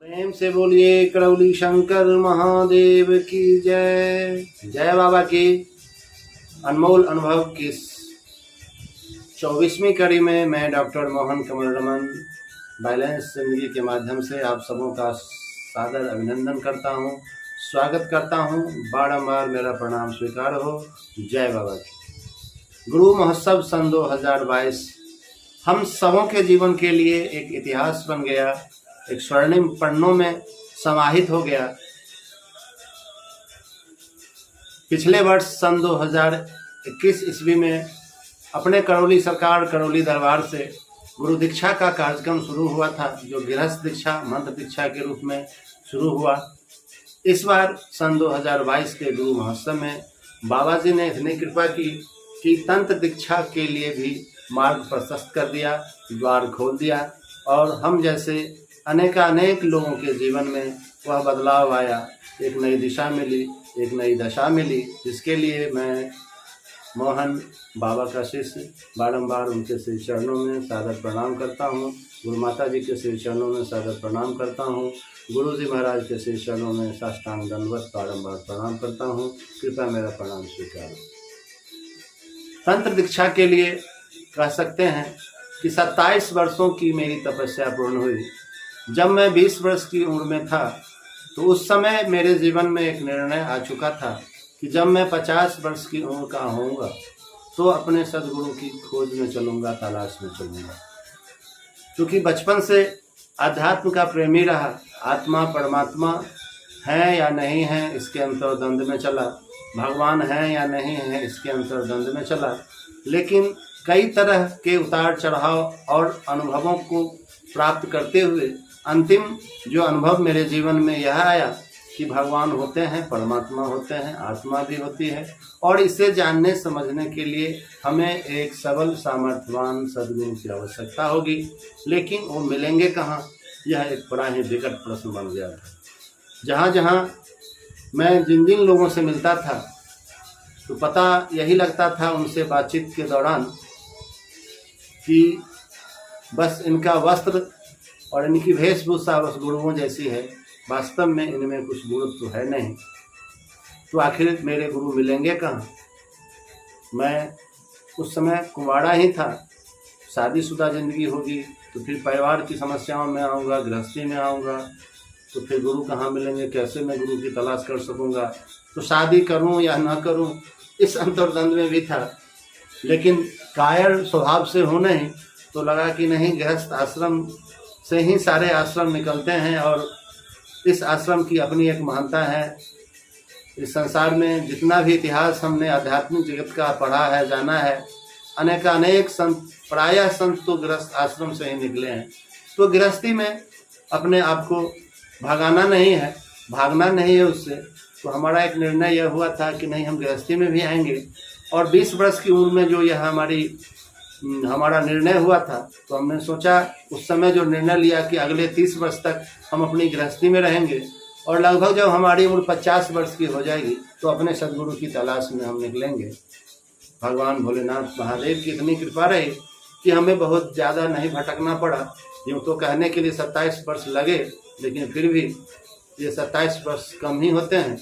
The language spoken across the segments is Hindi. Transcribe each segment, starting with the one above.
प्रेम से बोलिए करौली शंकर महादेव की जय। जय बाबा की। अनमोल अनुभव की 24वीं कड़ी में मैं डॉक्टर मोहन कमल रमन बैलेंस जिंदगी के माध्यम से आप सबों का सादर अभिनंदन करता हूं, स्वागत करता हूं। बारंबार मेरा प्रणाम स्वीकार हो। जय बाबा की। गुरु महोत्सव सन 2022 हम सबों के जीवन के लिए एक इतिहास बन गया, एक स्वर्णिम पन्नों में समाहित हो गया। पिछले वर्ष सन 2021 ईस्वी में अपने करौली सरकार करौली दरबार से गुरु दीक्षा का कार्यक्रम शुरू हुआ था, जो गृहस्थ दीक्षा मंत्र दीक्षा के रूप में शुरू हुआ। इस बार सन 2022 के गुरु महोत्सव में बाबा जी ने इतनी कृपा की कि तंत्र दीक्षा के लिए भी मार्ग प्रशस्त कर दिया, द्वार खोल दिया और हम जैसे अनेक लोगों के जीवन में वह बदलाव आया। एक नई दिशा मिली, एक नई दशा मिली, जिसके लिए मैं मोहन बाबा का शिष्य बारंबार उनके श्री चरणों में सादर प्रणाम करता हूँ। गुरु माता जी के श्री चरणों में सादर प्रणाम करता हूँ। गुरु जी महाराज के श्री चरणों में साष्टांग दंडवत बारंबार प्रणाम करता हूँ। कृपया मेरा प्रणाम स्वीकार। तंत्र दीक्षा के लिए कह सकते हैं कि 27 वर्षों की मेरी तपस्या पूर्ण हुई। जब मैं 20 वर्ष की उम्र में था तो उस समय मेरे जीवन में एक निर्णय आ चुका था कि जब मैं 50 वर्ष की उम्र का होऊंगा तो अपने सदगुरु की खोज में चलूंगा, तलाश में चलूंगा। क्योंकि बचपन से अध्यात्म का प्रेमी रहा, आत्मा परमात्मा है या नहीं है इसके अंतर्द्वंद में चला, भगवान है या नहीं है इसके अंतर्द्वंद में चला। लेकिन कई तरह के उतार चढ़ाव और अनुभवों को प्राप्त करते हुए अंतिम जो अनुभव मेरे जीवन में यह आया कि भगवान होते हैं, परमात्मा होते हैं, आत्मा भी होती है और इसे जानने समझने के लिए हमें एक सबल सामर्थ्यवान सद्गुरु की आवश्यकता होगी। लेकिन वो मिलेंगे कहाँ, यह एक बड़ा ही विकट प्रश्न बन गया था। जहाँ जहाँ मैं जिन जिन लोगों से मिलता था तो पता यही लगता था उनसे बातचीत के दौरान कि बस इनका वस्त्र और इनकी वेशभूषा बस गुरुओं जैसी है, वास्तव में इनमें कुछ गुरु तो है नहीं। तो आखिर मेरे गुरु मिलेंगे कहाँ। मैं उस समय कुंवारा ही था, शादीशुदा जिंदगी होगी तो फिर परिवार की समस्याओं में आऊँगा, गृहस्थी में आऊँगा, तो फिर गुरु कहाँ मिलेंगे, कैसे मैं गुरु की तलाश कर सकूँगा। तो शादी करूँ या ना करूँ इस अंतर्द्वंद में भी था। लेकिन कायर स्वभाव से हूँ नहीं, तो लगा कि नहीं, गृहस्थ आश्रम से ही सारे आश्रम निकलते हैं और इस आश्रम की अपनी एक महानता है। इस संसार में जितना भी इतिहास हमने आध्यात्मिक जगत का पढ़ा है, जाना है, अनेक संत, प्रायः संत तो गृहस्थ आश्रम से ही निकले हैं। तो गृहस्थी में अपने आप को भागना नहीं है, भागना नहीं है उससे। तो हमारा एक निर्णय यह हुआ था कि नहीं, हम गृहस्थी में भी आएंगे। और 20 वर्ष की उम्र में जो यह हमारा निर्णय हुआ था, तो हमने सोचा उस समय जो निर्णय लिया कि अगले 30 वर्ष तक हम अपनी गृहस्थी में रहेंगे और लगभग जब हमारी उम्र 50 वर्ष की हो जाएगी तो अपने सदगुरु की तलाश में हम निकलेंगे। भगवान भोलेनाथ महादेव की इतनी कृपा रही कि हमें बहुत ज़्यादा नहीं भटकना पड़ा। यूँ तो कहने के लिए 27 वर्ष लगे, लेकिन फिर भी ये 27 वर्ष कम ही होते हैं।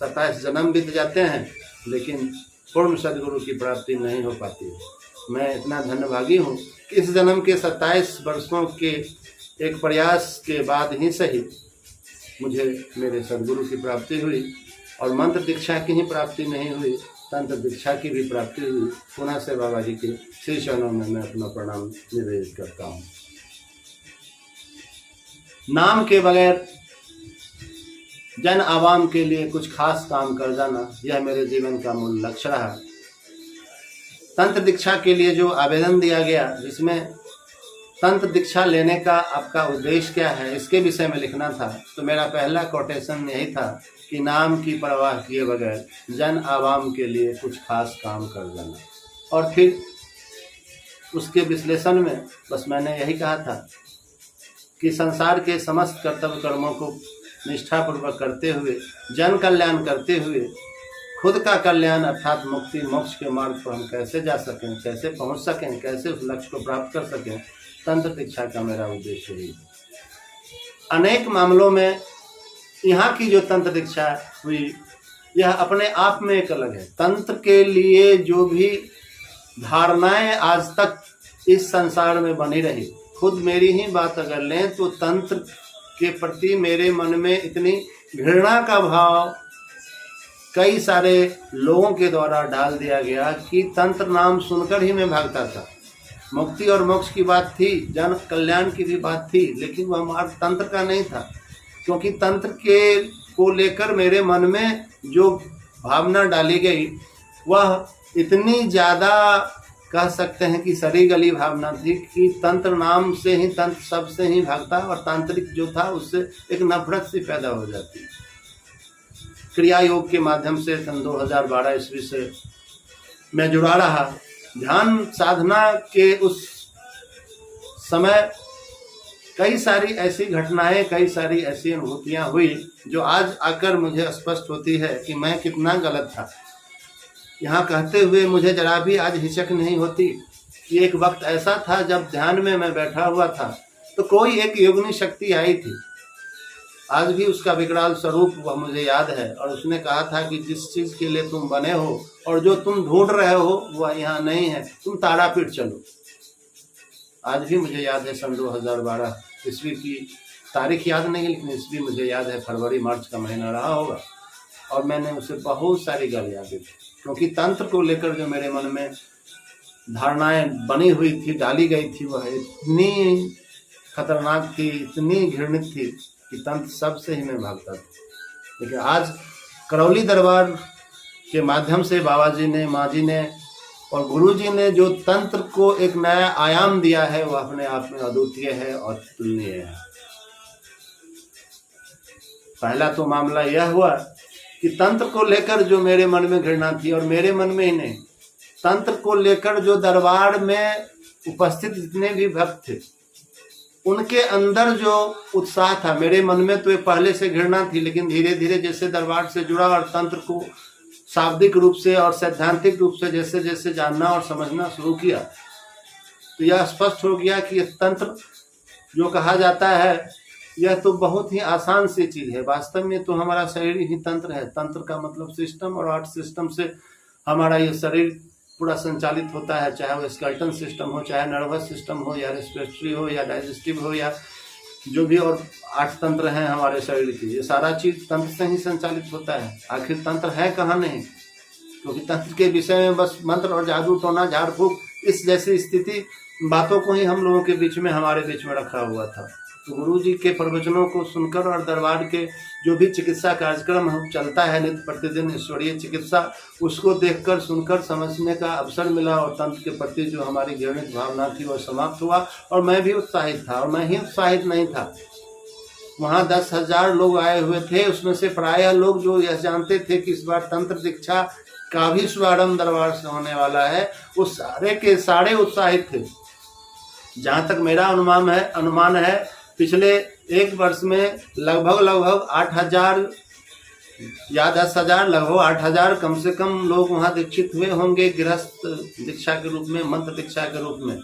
27 जन्म बीत जाते हैं, लेकिन पूर्ण सदगुरु की प्राप्ति नहीं हो पाती। मैं इतना धन्यभागी हूँ कि इस जन्म के 27 वर्षों के एक प्रयास के बाद ही सही मुझे मेरे सदगुरु की प्राप्ति हुई। और मंत्र दीक्षा की ही प्राप्ति नहीं हुई, तंत्र दीक्षा की भी प्राप्ति हुई। पुनः से बाबा जी के श्री चरणों में मैं अपना प्रणाम निवेदित करता हूँ। नाम के बगैर जन आवाम के लिए कुछ खास काम कर जाना, यह मेरे जीवन का मूल लक्ष्य रहा। तंत्र दीक्षा के लिए जो आवेदन दिया गया, जिसमें तंत्र दीक्षा लेने का आपका उद्देश्य क्या है, इसके विषय में लिखना था, तो मेरा पहला कोटेशन यही था कि नाम की परवाह किए बगैर जन आवाम के लिए कुछ खास काम कर जाना। और फिर उसके विश्लेषण में बस मैंने यही कहा था कि संसार के समस्त कर्तव्य कर्मों को निष्ठापूर्वक करते हुए, जन कल्याण करते हुए, खुद का कल्याण अर्थात मुक्ति मोक्ष के मार्ग पर हम कैसे जा सकें, कैसे पहुंच सकें, कैसे उस लक्ष्य को प्राप्त कर सकें, तंत्र दीक्षा का मेरा उद्देश्य है। अनेक मामलों में यहाँ की जो तंत्र दीक्षा हुई यह अपने आप में एक अलग है। तंत्र के लिए जो भी धारणाएं आज तक इस संसार में बनी रही, खुद मेरी ही बात अगर लें तो तंत्र के प्रति मेरे मन में इतनी घृणा का भाव कई सारे लोगों के द्वारा डाल दिया गया कि तंत्र नाम सुनकर ही मैं भागता था। मुक्ति और मोक्ष की बात थी, जन कल्याण की भी बात थी, लेकिन वह मार्ग तंत्र का नहीं था, क्योंकि तंत्र के को लेकर मेरे मन में जो भावना डाली गई वह इतनी ज़्यादा कह सकते हैं कि सरी गली भावना थी कि तंत्र नाम से ही, तंत्र शब्द से ही भागता और तांत्रिक जो था उससे एक नफरत सी पैदा हो जाती। क्रिया योग के माध्यम से सन 2012 ईस्वी से मैं जुड़ा रहा। ध्यान साधना के उस समय कई सारी ऐसी घटनाएं, कई सारी ऐसी अनुभूतियां हुई जो आज आकर मुझे स्पष्ट होती है कि मैं कितना गलत था। यहाँ कहते हुए मुझे जरा भी आज हिचक नहीं होती कि एक वक्त ऐसा था जब ध्यान में मैं बैठा हुआ था तो कोई एक योगिनी शक्ति आई थी। आज भी उसका विकराल स्वरूप वह मुझे याद है, और उसने कहा था कि जिस चीज़ के लिए तुम बने हो और जो तुम ढूंढ रहे हो वह यहाँ नहीं है, तुम तारापीठ चलो। आज भी मुझे याद है सन 2012 ईस्वी की तारीख याद नहीं, लेकिन ईस्वी मुझे याद है, फरवरी मार्च का महीना रहा होगा, और मैंने उसे बहुत सारी गालियाँ दी थी, क्योंकि तंत्र को लेकर जो मेरे मन में धारणाएं बनी हुई थी, डाली गई थी, वह इतनी खतरनाक थी, इतनी घृणित थी कि तंत्र सबसे ही मैं भागता था। लेकिन आज करौली दरबार के माध्यम से बाबा जी ने, माँ जी ने और गुरु जी ने जो तंत्र को एक नया आयाम दिया है वह अपने आप में अद्वितीय है और तुलनीय है। पहला तो मामला यह हुआ कि तंत्र को लेकर जो मेरे मन में घृणा थी, और मेरे मन में ही नहीं, तंत्र को लेकर जो दरबार में उपस्थित जितने भी भक्त थे उनके अंदर जो उत्साह था, मेरे मन में तो ये पहले से घृणा थी, लेकिन धीरे धीरे जैसे दरबार से जुड़ा और तंत्र को शाब्दिक रूप से और सैद्धांतिक रूप से जैसे जैसे जानना और समझना शुरू किया तो यह स्पष्ट हो गया कि यह तंत्र जो कहा जाता है यह तो बहुत ही आसान सी चीज़ है। वास्तव में तो हमारा शरीर ही तंत्र है। तंत्र का मतलब सिस्टम, और 8 सिस्टम से हमारा ये शरीर पूरा संचालित होता है, चाहे वो स्केलेटन सिस्टम हो, चाहे नर्वस सिस्टम हो, या रेस्पिरेटरी हो, या डाइजेस्टिव हो, या जो भी और 8 तंत्र हैं हमारे शरीर की, ये सारा चीज़ तंत्र से ही संचालित होता है। आखिर तंत्र है कहाँ नहीं, क्योंकि तंत्र के विषय में बस मंत्र और जादू टोना झाड़ फूक इस जैसी स्थिति बातों को ही हम लोगों के बीच में, हमारे बीच में रखा हुआ था। तो गुरु जी के प्रवचनों को सुनकर और दरबार के जो भी चिकित्सा कार्यक्रम चलता है नित्य प्रतिदिन ईश्वरीय चिकित्सा, उसको देखकर सुनकर समझने का अवसर मिला, और तंत्र के प्रति जो हमारी घृणित भावना थी वह समाप्त हुआ, और मैं भी उत्साहित था। और मैं ही उत्साहित नहीं था, वहाँ 10,000 लोग आए हुए थे, उसमें से प्रायः लोग जो यह जानते थे कि इस बार तंत्र दीक्षा का भी शुभारंभ दरबार से होने वाला है, वो सारे के सारे उत्साहित थे। जहाँ तक मेरा अनुमान है पिछले 1 वर्ष में लगभग 8,000 या 10,000, लगभग 8,000 कम से कम लोग वहाँ दीक्षित हुए होंगे, गृहस्थ दीक्षा के रूप में, मंत्र दीक्षा के रूप में।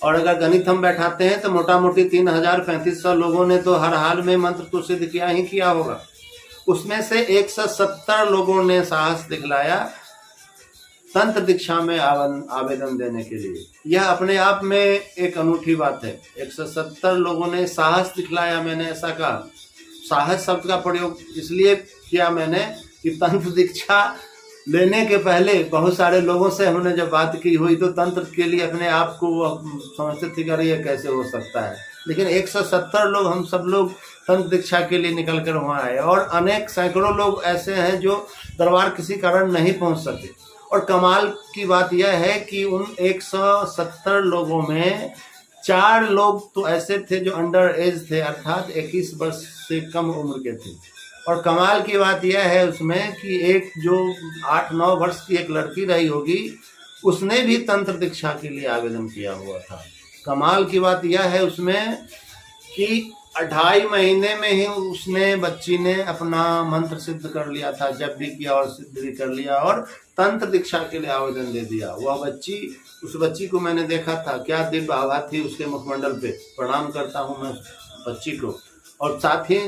और अगर गणित हम बैठाते हैं तो मोटा मोटी 3,000-3,500 लोगों ने तो हर हाल में मंत्र को सिद्ध किया ही किया होगा। उसमें से 170 लोगों ने साहस दिखलाया तंत्र दीक्षा में आवेदन देने के लिए। यह अपने आप में एक अनूठी बात है। 170 लोगों ने साहस दिखलाया। मैंने ऐसा कहा, साहस शब्द का प्रयोग इसलिए किया मैंने कि तंत्र दीक्षा लेने के पहले बहुत सारे लोगों से हमने जब बात की हुई तो तंत्र के लिए अपने आप को वो समझते थे कि ये कैसे हो सकता है। लेकिन 170 लोग, हम सब लोग तंत्र दीक्षा के लिए निकल कर वहाँ आए, और अनेक सैकड़ों लोग ऐसे हैं जो दरबार किसी कारण नहीं पहुँच सके। और कमाल की बात यह है कि उन 170 लोगों में 4 लोग तो ऐसे थे जो अंडर एज थे, अर्थात 21 वर्ष से कम उम्र के थे। और कमाल की बात यह है उसमें कि एक जो 8-9 वर्ष की एक लड़की रही होगी, उसने भी तंत्र दीक्षा के लिए आवेदन किया हुआ था। कमाल की बात यह है उसमें कि 2.5 महीने में ही उसने, बच्ची ने अपना मंत्र सिद्ध कर लिया था, जब भी किया और सिद्ध भी कर लिया, और तंत्र दीक्षा के लिए आवेदन दे दिया। वह बच्ची, उस बच्ची को मैंने देखा था, क्या दिव्य आभा थी उसके मुखमंडल पे। प्रणाम करता हूँ मैं बच्ची को। और साथ ही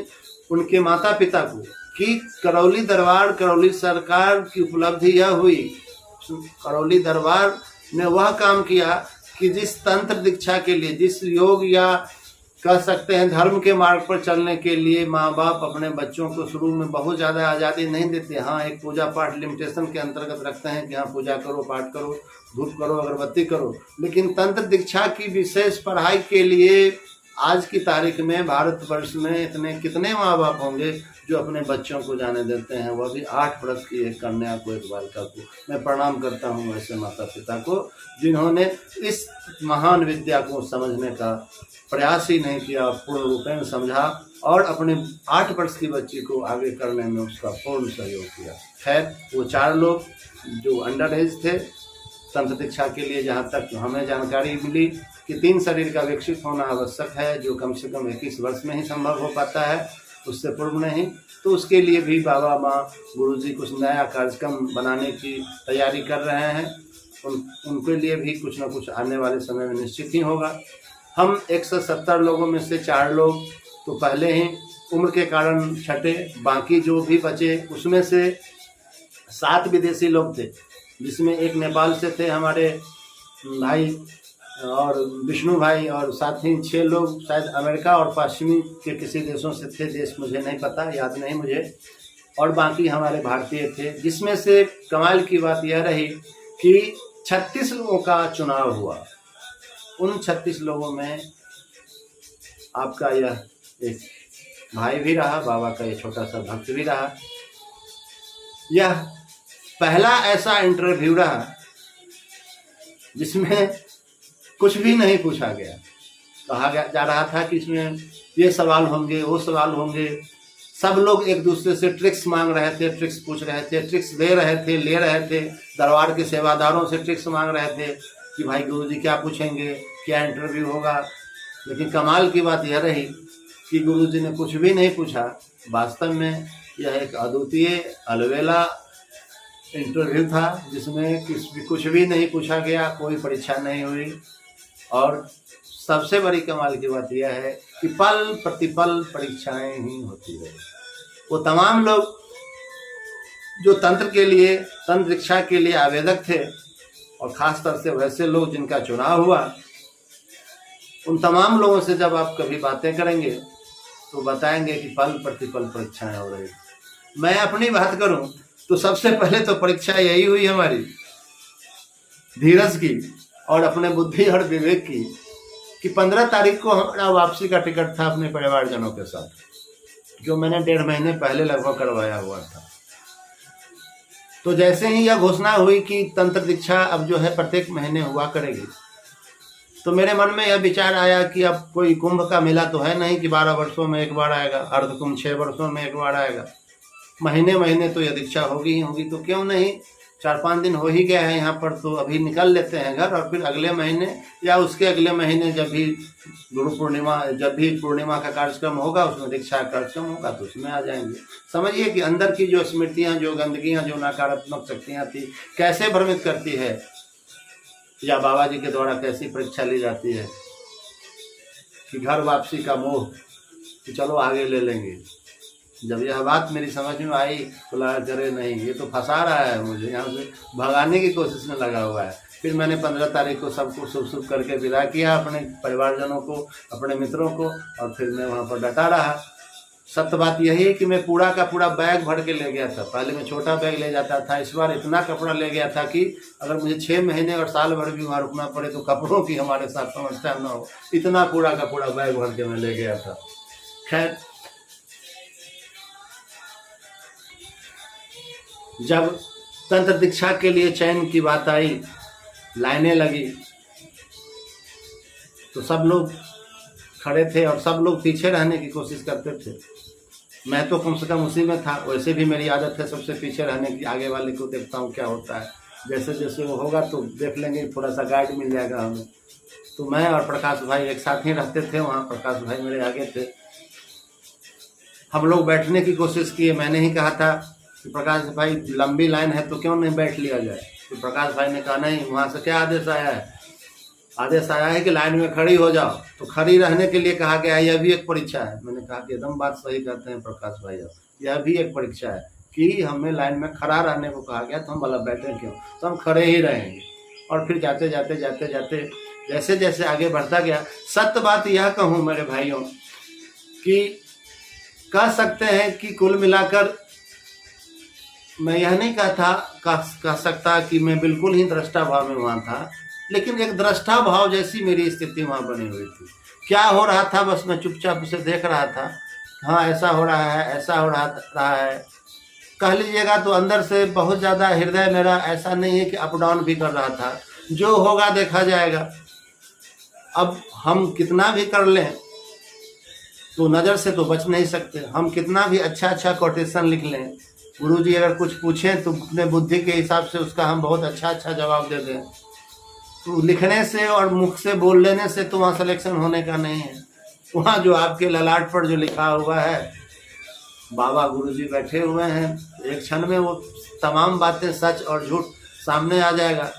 उनके माता पिता को कि करौली दरबार, करौली सरकार की उपलब्धि यह हुई, करौली दरबार ने वह काम किया कि जिस तंत्र दीक्षा के लिए, जिस योग या कह सकते हैं धर्म के मार्ग पर चलने के लिए माँ बाप अपने बच्चों को शुरू में बहुत ज़्यादा आज़ादी नहीं देते। हाँ, एक पूजा पाठ लिमिटेशन के अंतर्गत रखते हैं कि हाँ पूजा करो, पाठ करो, धूप करो, अगरबत्ती करो, लेकिन तंत्र दीक्षा की विशेष पढ़ाई के लिए आज की तारीख में भारतवर्ष में इतने कितने माँ बाप होंगे जो अपने बच्चों को जाने देते हैं, वह भी 8 वर्ष की एक कन्या को, एक बालिका को। मैं प्रणाम करता हूँ ऐसे माता पिता को जिन्होंने इस महान विद्या को समझने का प्रयास ही नहीं किया, पूर्ण रूपेण समझा और अपने 8 वर्ष की बच्ची को आगे करने में उसका पूर्ण सहयोग किया। खैर, वो 4 लोग जो अंडर एज थे तंत्र दीक्षा के लिए, जहाँ तक हमें जानकारी मिली कि 3 शरीर का विकसित होना आवश्यक है, जो कम से कम 21 वर्ष में ही संभव हो पाता है, उससे पूर्व नहीं। तो उसके लिए भी बाबा माँ गुरुजी कुछ नया कार्यक्रम बनाने की तैयारी कर रहे हैं। उनके लिए भी कुछ न कुछ आने वाले समय में निश्चित ही होगा। हम 170 लोगों में से 4 लोग तो पहले ही उम्र के कारण छटे, बाकी जो भी बचे उसमें से 7 विदेशी लोग थे, जिसमें एक नेपाल से थे हमारे भाई और विष्णु भाई, और साथ ही 6 लोग शायद अमेरिका और पश्चिमी के किसी देशों से थे, देश मुझे नहीं पता, याद नहीं मुझे, और बाकी हमारे भारतीय थे। जिसमें से कमाल की बात यह रही कि 36 लोगों का चुनाव हुआ। उन 36 लोगों में आपका यह एक भाई भी रहा, बाबा का ये छोटा सा भक्त भी रहा। यह पहला ऐसा इंटरव्यू रहा जिसमें कुछ भी नहीं पूछा गया। कहा जा रहा था कि इसमें ये सवाल होंगे, वो सवाल होंगे। सब लोग एक दूसरे से ट्रिक्स मांग रहे थे, ट्रिक्स पूछ रहे थे, ट्रिक्स दे रहे थे, ले रहे थे। दरबार के सेवादारों से ट्रिक्स मांग रहे थे कि भाई गुरुजी क्या पूछेंगे, क्या इंटरव्यू होगा। लेकिन कमाल की बात यह रही कि गुरुजी ने कुछ भी नहीं पूछा। वास्तव में यह एक अद्वितीय अलवेला इंटरव्यू था जिसमें कुछ भी नहीं पूछा गया, कोई परीक्षा नहीं हुई। और सबसे बड़ी कमाल की बात यह है कि पल प्रतिपल परीक्षाएं ही होती रही। वो तमाम लोग जो तंत्र के लिए, तंत्र दीक्षा के लिए आवेदक थे, और खासतौर से वैसे लोग जिनका चुनाव हुआ, उन तमाम लोगों से जब आप कभी बातें करेंगे तो बताएंगे कि पल प्रतिपल परीक्षाएं हो रही। मैं अपनी बात करूं तो सबसे पहले तो परीक्षा यही हुई हमारी धीरज की और अपने बुद्धि और विवेक की कि 15 तारीख को हमारा वापसी का टिकट था अपने परिवारजनों के साथ, जो मैंने 1.5 महीने पहले लगभग करवाया हुआ था। तो जैसे ही यह घोषणा हुई कि तंत्र दीक्षा अब जो है प्रत्येक महीने हुआ करेगी, तो मेरे मन में यह विचार आया कि अब कोई कुंभ का मेला तो है नहीं कि 12 वर्षों में एक बार आएगा, अर्ध कुंभ 6 वर्षों में एक बार आएगा। महीने महीने तो यह दीक्षा होगी ही होगी। तो क्यों नहीं, 4-5 दिन हो ही गया है यहाँ पर, तो अभी निकल लेते हैं घर, और फिर अगले महीने या उसके अगले महीने जब भी गुरु पूर्णिमा, जब भी पूर्णिमा का कार्यक्रम होगा, उसमें दीक्षा का कार्यक्रम होगा, तो उसमें आ जाएंगे। समझिए कि अंदर की जो स्मृतियाँ, जो गंदगियाँ, जो नकारात्मक शक्तियाँ थी, कैसे भ्रमित करती है, या बाबा जी के द्वारा कैसी परीक्षा ली जाती है कि घर वापसी का मोह, कि चलो आगे ले लेंगे। जब यह बात मेरी समझ में आई तो लगा करे नहीं, ये तो फंसा रहा है मुझे, यहाँ से भगाने की कोशिश में लगा हुआ है। फिर मैंने 15 तारीख को सबको शुभ शुभ करके विदा किया, अपने परिवारजनों को, अपने मित्रों को, और फिर मैं वहाँ पर डटा रहा। सत्य बात यही है कि मैं पूरा का पूरा बैग भर के ले गया था। पहले मैं छोटा बैग ले जाता था, इस बार इतना कपड़ा ले गया था कि अगर मुझे 6 महीने और साल भर भी वहाँ रुकना पड़े तो कपड़ों की हमारे साथ समस्या न हो, इतना पूरा का पूरा बैग भर के मैं ले गया था। खैर, जब तंत्र दीक्षा के लिए चयन की बात आई, लाइनें लगी, तो सब लोग खड़े थे और सब लोग पीछे रहने की कोशिश करते थे। मैं तो कम से कम उसी में था। वैसे भी मेरी आदत है सबसे पीछे रहने की, आगे वाले को देखता हूँ क्या होता है, जैसे जैसे वो होगा तो देख लेंगे, थोड़ा सा गाइड मिल जाएगा हमें। तो मैं और प्रकाश भाई एक साथ ही रहते थे वहाँ, प्रकाश भाई मेरे आगे थे। हम लोग बैठने की कोशिश किए। मैंने ही कहा था कि प्रकाश भाई लंबी लाइन है तो क्यों नहीं बैठ लिया जाए। तो प्रकाश भाई ने कहा नहीं, वहाँ से क्या आदेश आया है आदेश आया है कि लाइन में खड़ी हो जाओ, तो खड़ी रहने के लिए कहा गया यह भी एक परीक्षा है। मैंने कहा कि एकदम बात सही करते हैं प्रकाश भाई, यह भी एक परीक्षा है कि हमें लाइन में खड़ा रहने को कहा गया, तो हम भला बैठे क्यों, तो हम खड़े ही रहेंगे। और फिर जाते जाते जाते जाते जैसे जैसे आगे बढ़ता गया, सत्य बात यह कहूँ मेरे भाइयों कि कह सकते हैं कि कुल मिलाकर मैं यह नहीं कह सकता कि मैं बिल्कुल ही दृष्टा भाव में वहाँ था, लेकिन एक दृष्टा भाव जैसी मेरी स्थिति वहाँ बनी हुई थी। क्या हो रहा था बस मैं चुपचाप उसे देख रहा था। हाँ, ऐसा हो रहा है, ऐसा हो रहा है, कह लीजिएगा तो अंदर से बहुत ज़्यादा हृदय मेरा ऐसा नहीं है कि अप डाउन भी कर रहा था। जो होगा देखा जाएगा। अब हम कितना भी कर लें तो नज़र से तो बच नहीं सकते। हम कितना भी अच्छा अच्छा कोटेशन लिख लें, गुरुजी अगर कुछ पूछें तो अपने बुद्धि के हिसाब से उसका हम बहुत अच्छा अच्छा जवाब दे दें, तो लिखने से और मुख से बोल लेने से तो वहाँ सिलेक्शन होने का नहीं है। वहाँ जो आपके ललाट पर जो लिखा हुआ है, बाबा गुरुजी बैठे हुए हैं, एक क्षण में वो तमाम बातें सच और झूठ सामने आ जाएगा।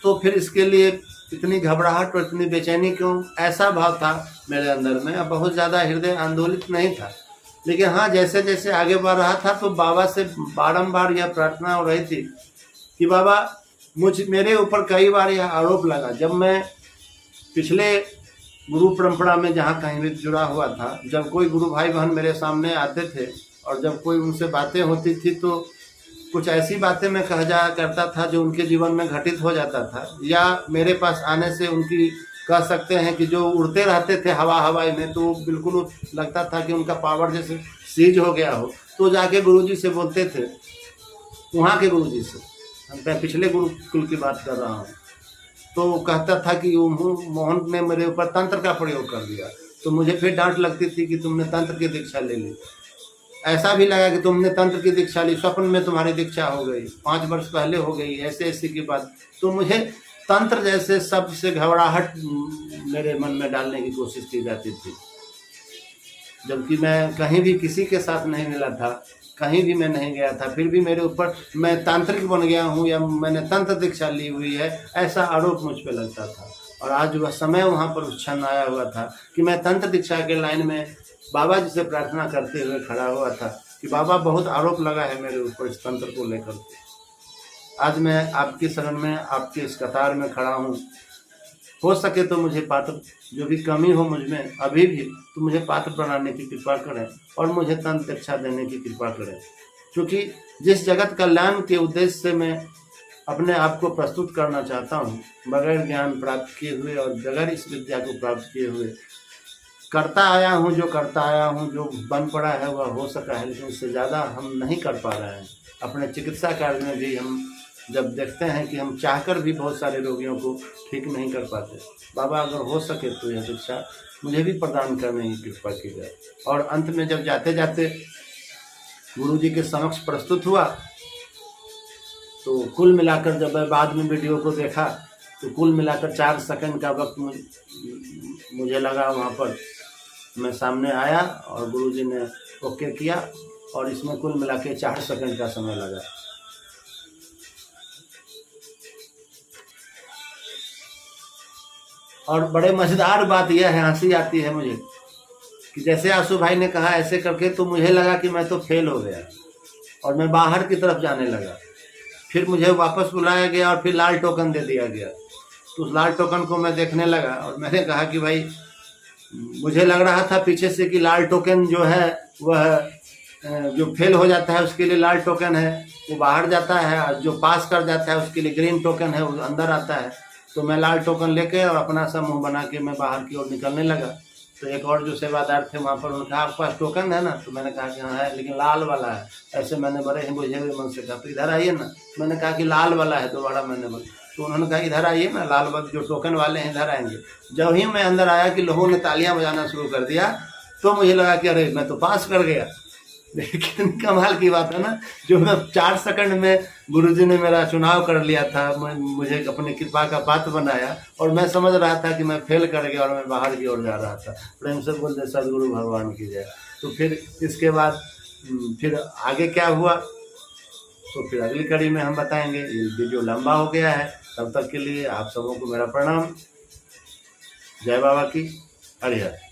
तो फिर इसके लिए इतनी घबराहट और इतनी बेचैनी क्यों, ऐसा भाव था मेरे अंदर में। अब बहुत ज़्यादा हृदय आंदोलित नहीं था, लेकिन हाँ जैसे जैसे आगे बढ़ रहा था तो बाबा से बारंबार यह प्रार्थना हो रही थी कि बाबा मेरे ऊपर कई बार यह आरोप लगा, जब मैं पिछले गुरु परंपरा में जहाँ कहीं भी जुड़ा हुआ था, जब कोई गुरु भाई बहन मेरे सामने आते थे और जब कोई उनसे बातें होती थी तो कुछ ऐसी बातें मैं कह जाया करता था जो उनके जीवन में घटित हो जाता था, या मेरे पास आने से उनकी कह सकते हैं कि जो उड़ते रहते थे हवाई में, तो बिल्कुल लगता था कि उनका पावर जैसे सीज हो गया हो। तो जाके गुरुजी से बोलते थे, वहाँ के गुरुजी से, मैं पिछले गुरुकुल की बात कर रहा हूँ, तो कहता था कि मोहन ने मेरे ऊपर तंत्र का प्रयोग कर दिया। तो मुझे फिर डांट लगती थी कि तुमने तंत्र की दीक्षा ले ली। ऐसा भी लगा कि तुमने तंत्र की दीक्षा ली, स्वप्न में तुम्हारी दीक्षा हो गई, 5 वर्ष पहले हो गई, ऐसे ऐसी की बात। तो मुझे तंत्र जैसे शब्द से घबराहट मेरे मन में डालने की कोशिश की जाती थी, जबकि मैं कहीं भी किसी के साथ नहीं मिला था, कहीं भी मैं नहीं गया था, फिर भी मेरे ऊपर मैं तांत्रिक बन गया हूँ या मैंने तंत्र दीक्षा ली हुई है, ऐसा आरोप मुझ पे लगता था। और आज वह समय वहाँ पर उस क्षण आया हुआ था कि मैं तंत्र दीक्षा के लाइन में बाबा जी से प्रार्थना करते हुए खड़ा हुआ था कि बाबा बहुत आरोप लगा है मेरे ऊपर इस तंत्र को लेकर के। आज मैं आपकी शरण में, आपके इस कतार में खड़ा हूँ। हो सके तो मुझे पात्र, जो भी कमी हो मुझ में अभी भी, तो मुझे पात्र बनाने की कृपा करें और मुझे तंत्र दीक्षा देने की कृपा करें, क्योंकि जिस जगत कल्याण के उद्देश्य से मैं अपने आप को प्रस्तुत करना चाहता हूँ, बगैर ज्ञान प्राप्त किए हुए और बगैर इस विद्या को प्राप्त किए हुए करता आया हूँ, जो करता आया हूँ, जो बन पड़ा है वह हो सका है, लेकिन उससे ज़्यादा हम नहीं कर पा रहे हैं। अपने चिकित्सा कार्य में भी हम जब देखते हैं कि हम चाहकर भी बहुत सारे रोगियों को ठीक नहीं कर पाते। बाबा अगर हो सके तो यह दीक्षा मुझे भी प्रदान करने की कृपा की जाए। और अंत में जब जाते जाते गुरु जी के समक्ष प्रस्तुत हुआ, तो कुल मिलाकर जब मैं बाद में वीडियो को देखा तो कुल मिलाकर 4 सेकंड का वक्त मुझे लगा। वहाँ पर मैं सामने आया और गुरु जी ने ओके किया और इसमें कुल मिला के 4 सेकंड का समय लगा। और बड़े मज़ेदार बात यह है, हंसी आती है मुझे कि जैसे आंसू भाई ने कहा ऐसे करके, तो मुझे लगा कि मैं तो फेल हो गया और मैं बाहर की तरफ जाने लगा। फिर मुझे वापस बुलाया गया और फिर लाल टोकन दे दिया गया। तो उस लाल टोकन को मैं देखने लगा और मैंने कहा कि भाई, मुझे लग रहा था पीछे से कि लाल टोकन जो है वह जो फेल हो जाता है उसके लिए लाल टोकन है, वो बाहर जाता है, और जो पास कर जाता है उसके लिए ग्रीन टोकन है, वो अंदर आता है। तो मैं लाल टोकन लेके और अपना सा मुँह बना के मैं बाहर की ओर निकलने लगा। तो एक और जो सेवादार थे वहाँ पर, उन्होंने कहा आपके पास टोकन है ना? तो मैंने कहा कि हाँ है, लेकिन लाल वाला है। ऐसे मैंने बड़े ही बुझे हुए मन से कहा, तो इधर आइए ना। मैंने कहा कि लाल वाला है, दोबारा मैंने बोला। तो उन्होंने कहा इधर आइए ना, लाल वाले जो टोकन वाले हैं इधर आएंगे। जब ही मैं अंदर आया कि लोगों ने तालियां बजाना शुरू कर दिया, तो मुझे लगा कि अरे मैं तो पास कर गया। कितनी कमाल की बात है ना, जो मैं 4 सेकंड में गुरुजी ने मेरा चुनाव कर लिया था, मुझे अपनी कृपा का पात्र बनाया और मैं समझ रहा था कि मैं फेल कर गया और मैं बाहर की ओर जा रहा था। प्रेम से बोल दे सदगुरु भगवान की जय। तो फिर इसके बाद फिर आगे क्या हुआ तो फिर अगली कड़ी में हम बताएंगे। ये वीडियो लंबा हो गया है, तब तक के लिए आप सबों को मेरा प्रणाम। जय बाबा की हरिहर।